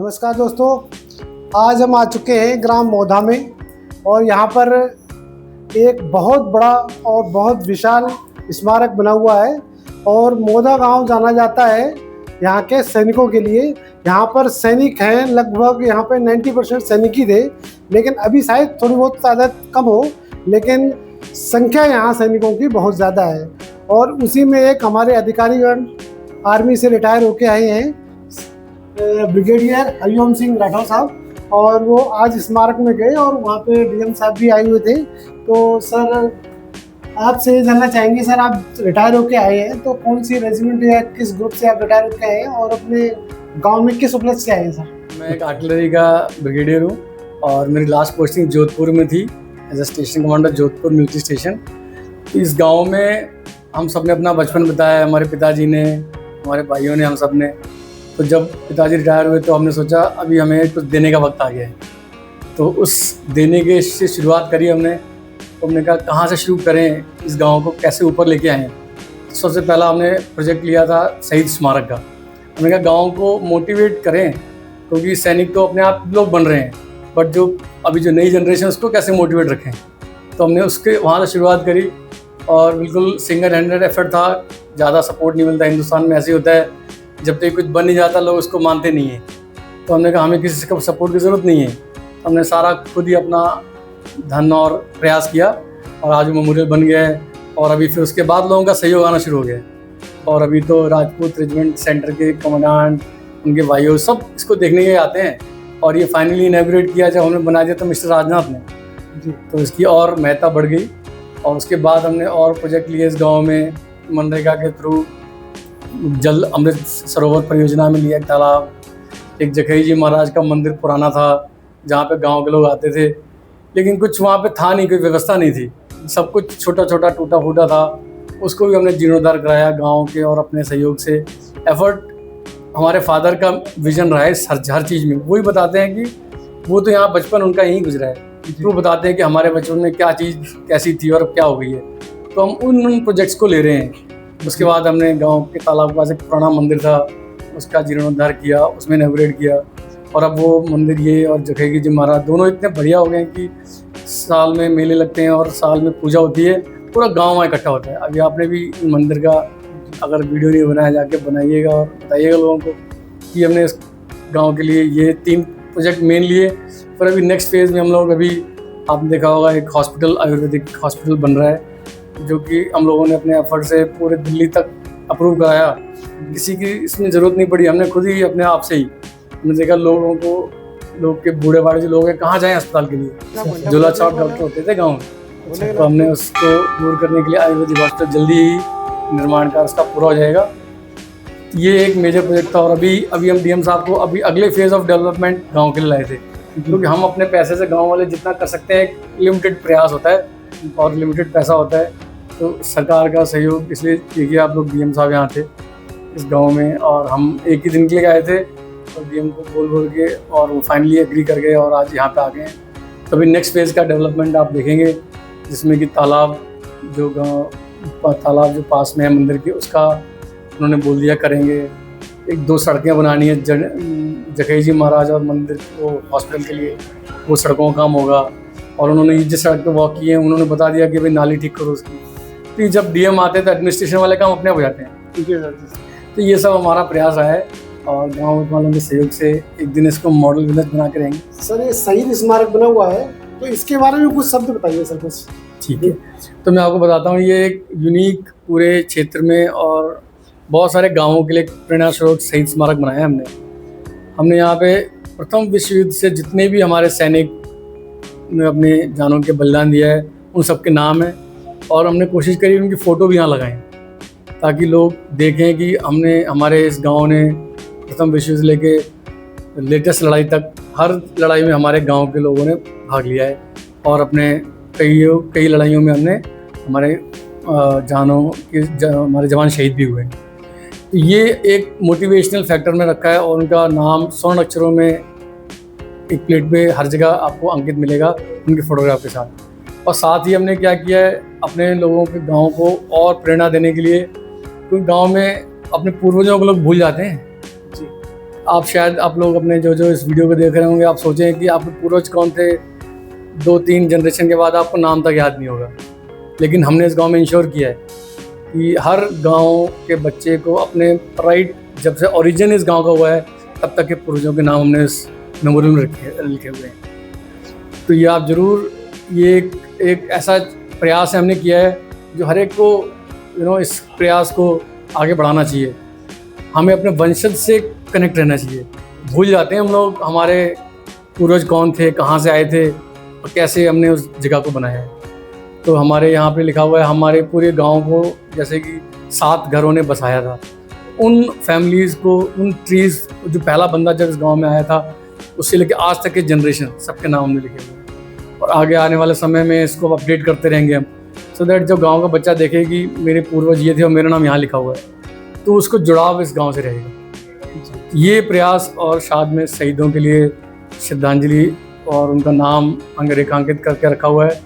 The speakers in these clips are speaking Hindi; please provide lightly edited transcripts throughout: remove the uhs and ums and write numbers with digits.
नमस्कार दोस्तों, आज हम आ चुके हैं ग्राम मोधा में और यहाँ पर एक बहुत बड़ा और बहुत विशाल स्मारक बना हुआ है। और मोधा गांव जाना जाता है यहाँ के सैनिकों के लिए। यहाँ पर सैनिक हैं, लगभग यहाँ पे 90% सैनिक ही थे, लेकिन अभी शायद थोड़ी बहुत तादाद कम हो, लेकिन संख्या यहाँ सैनिकों की बहुत ज़्यादा है। और उसी में एक हमारे अधिकारीगण आर्मी से रिटायर होके आए हैं, ब्रिगेडियर हरिओम सिंह राठौर साहब, और वो आज स्मारक में गए और वहाँ पे डीएम साहब भी आए हुए थे। तो सर, आपसे ये जानना चाहेंगे, सर आप रिटायर होके आए हैं तो कौन सी रेजिमेंट या किस ग्रुप से आप रिटायर होके आए हैं और अपने गांव में किस उपलक्ष्य से आए हैं? सर, मैं एक आर्टिलरी का ब्रिगेडियर हूँ और मेरी लास्ट पोस्टिंग जोधपुर में थी as a station commander, Jodhpur military station. इस गांव में हम सब ने अपना बचपन बिताया, हमारे पिताजी ने, हमारे भाइयों ने, हम सब ने। तो जब पिताजी रिटायर हुए तो हमने सोचा अभी हमें कुछ देने का वक्त आ गया है। तो उस देने के से शुरुआत करी हमने। तो हमने कहा कहाँ से शुरू करें, इस गांव को कैसे ऊपर लेके आएँ। सबसे पहला हमने प्रोजेक्ट लिया था शहीद स्मारक का। हमने कहा गांव को मोटिवेट करें, क्योंकि सैनिक तो अपने आप लोग बन रहे हैं, बट जो अभी जो नई जनरेशन उसको कैसे मोटिवेट रखें। तो हमने उसके वहाँ से शुरुआत करी और बिल्कुल सिंगल हैंडेड एफर्ट था। ज़्यादा सपोर्ट नहीं मिलता, हिंदुस्तान में ऐसे ही होता है, जब तक कुछ बन नहीं जाता लोग उसको मानते नहीं हैं। तो हमने कहा हमें किसी का सपोर्ट की ज़रूरत नहीं है। हमने सारा खुद ही अपना धन और प्रयास किया और आज मेमोरियल बन गया है। और अभी फिर उसके बाद लोगों का सहयोग आना शुरू हो गया है। और अभी तो राजपूत रेजिमेंट सेंटर के कमांडेंट, उनके भाइयों सब इसको देखने के आते हैं। और ये फाइनली इनॉग्रेट किया जब हमने बना दिया तो मिस्टर राजनाथ ने जी, तो इसकी और महत्ता बढ़ गई। और उसके बाद हमने और प्रोजेक्ट लिए इस गाँव में, मनरेगा के थ्रू जल अमृत सरोवर परियोजना में लिया एक तालाब। एक जखई जी महाराज का मंदिर पुराना था जहाँ पे गांव के लोग आते थे, लेकिन कुछ वहाँ पे था नहीं, कोई व्यवस्था नहीं थी, सब कुछ छोटा छोटा टूटा फूटा था। उसको भी हमने जीर्णोद्धार कराया गांव के और अपने सहयोग से। एफर्ट हमारे फादर का विजन रहा है हर चीज़ में। वही बताते हैं कि वो तो यहाँ बचपन उनका यहीं गुजरा है, वो बताते हैं कि हमारे बचपन में क्या चीज़ कैसी थी और अब क्या हो गई है। तो हम उन प्रोजेक्ट्स को ले रहे हैं। उसके बाद हमने गांव के तालाब के पास एक पुराना मंदिर था, उसका जीर्णोद्धार किया, उसमें इनॉग्रेट किया। और अब वो मंदिर ये और जखेगी जी महाराज दोनों इतने बढ़िया हो गए हैं कि साल में मेले लगते हैं और साल में पूजा होती है, पूरा गांव वहाँ इकट्ठा होता है। अभी आपने भी मंदिर का अगर वीडियो नहीं बनाया जाके बनाइएगा और बताइएगा लोगों को कि हमने इस गाँव के लिए ये 3 प्रोजेक्ट मेन लिए। फिर अभी नेक्स्ट फेज़ में हम लोग, अभी आपने देखा होगा एक हॉस्पिटल, आयुर्वेदिक हॉस्पिटल बन रहा है, जो कि हम लोगों ने अपने एफर्ट से पूरे दिल्ली तक अप्रूव कराया। किसी की इसमें ज़रूरत नहीं पड़ी, हमने खुद ही अपने आप से ही हमने देखा लोगों को, लोग के बूढ़े बाढ़े जो लोग हैं कहाँ जाएं अस्पताल के लिए, झोला छाप डॉक्टर होते थे गाँव में। तो हमने उसको दूर करने के लिए आयुर्वेदिक हॉस्पिटल जल्दी ही निर्माण कार्य उसका पूरा हो जाएगा। ये एक मेजर प्रोजेक्ट था। और अभी हम डीएम साहब को अभी अगले फेज़ ऑफ डेवलपमेंट गाँव के लिए लाए थे, क्योंकि हम अपने पैसे से गाँव वाले जितना कर सकते हैं, एक लिमिटेड प्रयास होता है और लिमिटेड पैसा होता है। तो सरकार का सहयोग इसलिए देखिए, आप लोग डीएम साहब यहाँ थे इस गांव में और हम एक ही दिन के लिए आए थे और डीएम को बोल के और वो फाइनली एग्री कर गए और आज यहाँ पे आ गए हैं। तो अभी नेक्स्ट फेज़ का डेवलपमेंट आप देखेंगे, जिसमें कि तालाब जो पास में है मंदिर के, उसका उन्होंने बोल दिया करेंगे। 1-2 सड़कें बनानी है जखई जी महाराज और मंदिर को हॉस्पिटल के लिए, वो सड़कों का काम होगा। और उन्होंने जिस सड़क पे वॉक किए हैं उन्होंने बता दिया कि भाई नाली ठीक करो उसकी। तो जब डीएम आते हैं तो एडमिनिस्ट्रेशन वाले काम अपने आप हो जाते हैं। ठीक है सर। तो ये सब हमारा प्रयास रहा है और गाँव वालों के सहयोग से एक दिन इसको मॉडल विलेज बना के रहेंगे। सर, ये शहीद स्मारक बना हुआ है, तो इसके बारे में कुछ शब्द बताइए सर कुछ। ठीक है, तो मैं आपको बताता हूँ, ये एक यूनिक पूरे क्षेत्र में और बहुत सारे गाँवों के लिए प्रेरणा स्रोत शहीद स्मारक बनाया है हमने यहाँ पे प्रथम विश्व युद्ध से जितने भी हमारे सैनिक ने अपने जानों के बलिदान दिया है उन सब के नाम है। और हमने कोशिश करी उनकी फ़ोटो भी यहाँ लगाएं, ताकि लोग देखें कि हमारे इस गांव ने प्रथम विश्व युद्ध लेके लेटेस्ट लड़ाई तक हर लड़ाई में हमारे गांव के लोगों ने भाग लिया है। और अपने कई लड़ाइयों में हमने हमारे हमारे जवान शहीद भी हुए। तो ये एक मोटिवेशनल फैक्टर में रखा है और उनका नाम स्वर्ण अक्षरों में एक प्लेट पे हर जगह आपको अंकित मिलेगा उनके फोटोग्राफ के साथ। और साथ ही हमने क्या किया है, अपने लोगों के गांव को और प्रेरणा देने के लिए, क्योंकि गांव में अपने पूर्वजों को लोग भूल जाते हैं। आप शायद आप लोग अपने जो इस वीडियो को देख रहे होंगे, आप सोचें कि आपके पूर्वज कौन थे, 2-3 जनरेशन के बाद आपको नाम तक याद नहीं होगा। लेकिन हमने इस गांव में इंश्योर किया है कि हर गांव के बच्चे को अपने राइट, जब से ओरिजिन इस गांव का हुआ है तब तक के पूर्वजों के नाम हमने इस मेमोरियल में लिखे हुए हैं। तो ये आप ज़रूर, ये एक ऐसा प्रयास है हमने किया है जो हर एक को इस प्रयास को आगे बढ़ाना चाहिए। हमें अपने वंशज से कनेक्ट रहना चाहिए। भूल जाते हैं हम लोग हमारे पूर्वज कौन थे, कहाँ से आए थे और कैसे हमने उस जगह को बनाया है। तो हमारे यहाँ पे लिखा हुआ है, हमारे पूरे गांव को जैसे कि 7 घरों ने बसाया था। उन फैमिलीज़ को, उन ट्रीज़, जो पहला बंदा जब इस गांव में आया था उससे लेकर आज तक के जनरेशन, सबके नाम हमने लिखे हुए हैं। और आगे आने वाले समय में इसको अपडेट करते रहेंगे हम, सो दैट जब गांव का बच्चा देखे कि मेरे पूर्वज ये थे और मेरा नाम यहाँ लिखा हुआ है, तो उसको जुड़ाव इस गांव से रहेगा। ये प्रयास, और शाद में शहीदों के लिए श्रद्धांजलि और उनका नाम अंगरेखांकित करके रखा हुआ है।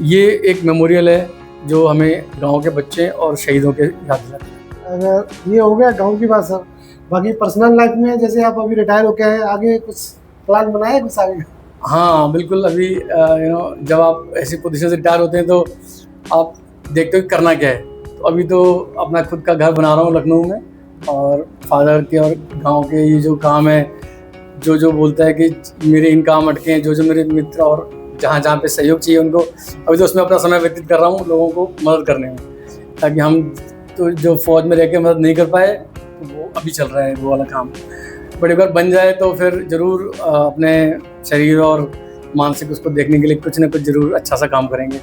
ये एक मेमोरियल है जो हमें गांव के बच्चे और शहीदों के याद दिलाते हैं। अगर ये हो गया गांव की बात सर, बाकी पर्सनल लाइफ में जैसे आप अभी रिटायर होके आए, आगे कुछ प्लान बनाए कुछ आगे? हाँ बिल्कुल। अभी जब आप ऐसी पोजीशन से रिटायर होते हैं तो आप देखते हो कि करना क्या है। तो अभी तो अपना खुद का घर बना रहा हूँ लखनऊ में, और फादर के और गांव के ये जो काम है, जो बोलता है कि मेरे इन काम अटके हैं, जो मेरे मित्र और जहाँ पे सहयोग चाहिए उनको, अभी तो उसमें अपना समय व्यतीत कर रहा हूँ लोगों को मदद करने में, ताकि हम तो जो फौज में रह के मदद नहीं कर पाए तो वो अभी चल रहा है वो वाला काम। बट एक बार बन जाए तो फिर ज़रूर अपने शरीर और मानसिक उसको देखने के लिए कुछ ना कुछ ज़रूर अच्छा सा काम करेंगे।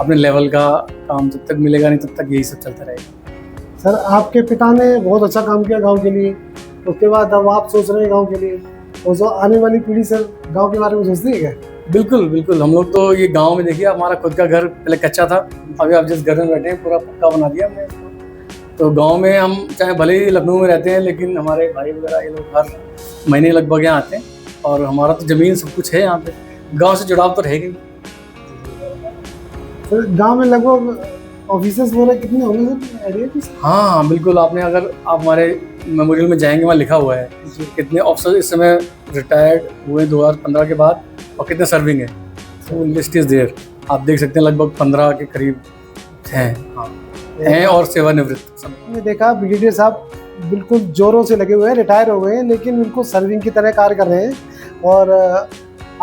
अपने लेवल का काम जब तक मिलेगा नहीं तब तक यही सब चलता रहेगा। सर आपके पिता ने बहुत अच्छा काम किया गांव के लिए, उसके बाद अब आप सोच रहे हैं गांव के लिए, और जो आने वाली पीढ़ी सर गांव के बारे में सोचती है क्या? बिल्कुल बिल्कुल। हम लोग तो ये गांव में देखिए, हमारा खुद का घर पहले कच्चा था, अभी आप जिस घर में बैठे हैं पूरा पक्का बना दिया हमने इसको। तो गांव में हम चाहे भले ही लखनऊ में रहते हैं, लेकिन हमारे भाई वगैरह ये लोग हर महीने लगभग यहाँ आते हैं, और हमारा तो ज़मीन सब कुछ है यहाँ पे। गांव से जुड़ाव तो रहेगा ही। सर गांव में लगभग ऑफिसर्स वगैरह कितने होंगे सर, आइडिया कुछ? हाँ बिल्कुल। आपने अगर आप हमारे मेमोरियल में जाएंगे, वहाँ लिखा हुआ है कितने ऑफिसर इस समय रिटायर्ड हुए 2015 के बाद और कितने सर्विंग है। तो लिस्ट इज देयर, आप देख सकते हैं लगभग 15 के करीब हैं। हाँ हैं, और सेवानिवृत्त। मैंने देखा ब्रिगेडियर साहब बिल्कुल जोरों से लगे हुए हैं, रिटायर हो गए हैं लेकिन उनको सर्विंग की तरह कार्य कर रहे हैं। और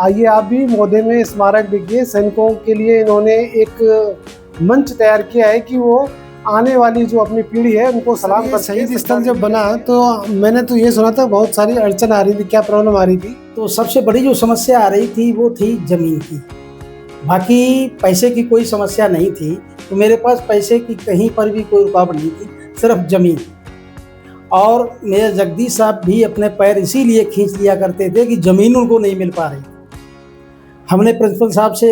आइए आप भी मोदे में स्मारक देखिए। सैनिकों के लिए इन्होंने एक मंच तैयार किया है कि वो आने वाली जो अपनी पीढ़ी है उनको सलाम कर। शहीद स्थल जब बना तो मैंने तो ये सुना था बहुत सारी अड़चन आ रही थी, क्या प्रॉब्लम आ रही थी? तो सबसे बड़ी जो समस्या आ रही थी वो थी ज़मीन की। बाकी पैसे की कोई समस्या नहीं थी, तो मेरे पास पैसे की कहीं पर भी कोई रुकावट नहीं थी, सिर्फ ज़मीन। और मेरे जगदीश साहब भी अपने पैर इसीलिए खींच लिया करते थे कि ज़मीन उनको नहीं मिल पा रही। हमने प्रिंसिपल साहब से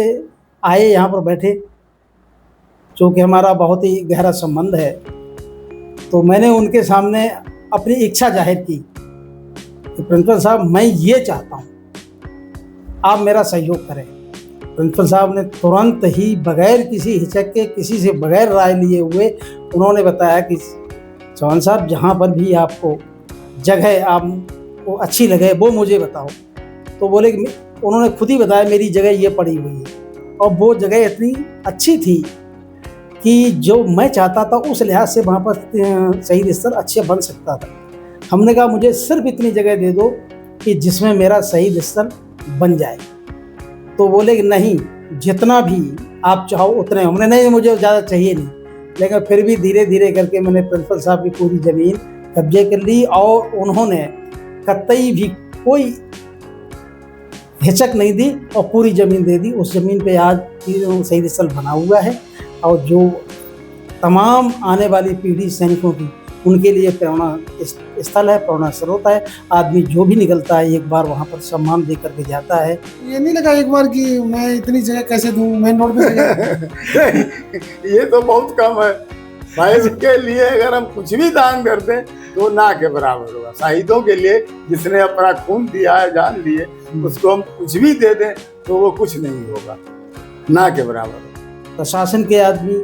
आए, यहाँ पर बैठे, जो कि हमारा बहुत ही गहरा संबंध है। तो मैंने उनके सामने अपनी इच्छा जाहिर की कि प्रिंसिपल साहब मैं ये चाहता हूँ, आप मेरा सहयोग करें। प्रिंसिपल साहब ने तुरंत ही बगैर किसी हिचक के, किसी से बगैर राय लिए हुए, उन्होंने बताया कि चौहान साहब जहाँ पर भी आपको जगह आपको अच्छी लगे वो मुझे बताओ। तो बोले कि उन्होंने खुद ही बताया मेरी जगह ये पड़ी हुई है, और वो जगह इतनी अच्छी थी कि जो मैं चाहता था उस लिहाज से वहाँ पर शहीद स्थल अच्छे बन सकता था। हमने कहा मुझे सिर्फ इतनी जगह दे दो कि जिसमें मेरा शहीद स्थल बन जाए। तो बोले कि नहीं, जितना भी आप चाहो उतने। हमने नहीं, मुझे ज़्यादा चाहिए नहीं। लेकिन फिर भी धीरे धीरे करके मैंने प्रिंसिपल साहब की पूरी ज़मीन कब्जे कर ली, और उन्होंने कतई भी कोई हिचक नहीं दी और पूरी ज़मीन दे दी। उस ज़मीन पे आज शहीद स्थल बना हुआ है, और जो तमाम आने वाली पीढ़ी सैनिकों की, उनके लिए प्रेरणा स्थल है, प्रेरणा स्रोत है। आदमी जो भी निकलता है एक बार वहाँ पर सम्मान दे करके जाता है। ये नहीं लगा एक बार कि मैं इतनी जगह कैसे दूँ, मेन रोड पे? ये तो बहुत कम है भाई। इसके लिए अगर हम कुछ भी दान कर दें तो ना के बराबर होगा। शहीदों के लिए जिसने अपना खून दिया है, जान लिए, उसको हम कुछ भी दे दें तो वो कुछ नहीं होगा, ना के बराबर। प्रशासन के आदमी,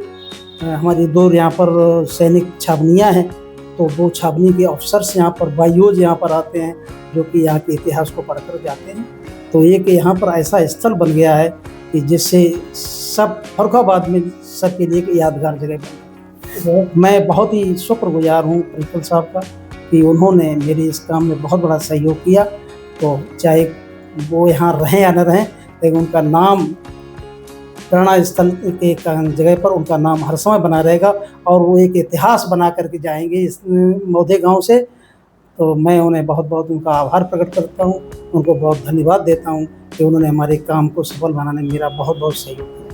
हमारी 2 यहाँ पर सैनिक छावनियाँ हैं, तो वो छावनी के अफसर्स यहाँ पर वायुज यहाँ पर आते हैं जो कि यहाँ के इतिहास को पढ़कर जाते हैं। तो एक यहाँ पर ऐसा स्थल बन गया है कि जिससे सब फर्रुखाबाद में सबके लिए एक यादगार जगह बन गई। मैं बहुत ही शुक्रगुजार हूँ प्रिंसिपल साहब का कि उन्होंने मेरे इस काम में बहुत बड़ा सहयोग किया। तो चाहे वो यहाँ रहें या न रहें, लेकिन उनका नाम प्रेरणा स्थल के जगह पर उनका नाम हर समय बना रहेगा और वो एक इतिहास बना करके जाएंगे इस मौधे गांव से। तो मैं उन्हें बहुत बहुत उनका आभार प्रकट करता हूं, उनको बहुत धन्यवाद देता हूं कि उन्होंने हमारे काम को सफल बनाने में मेरा बहुत बहुत सहयोग किया।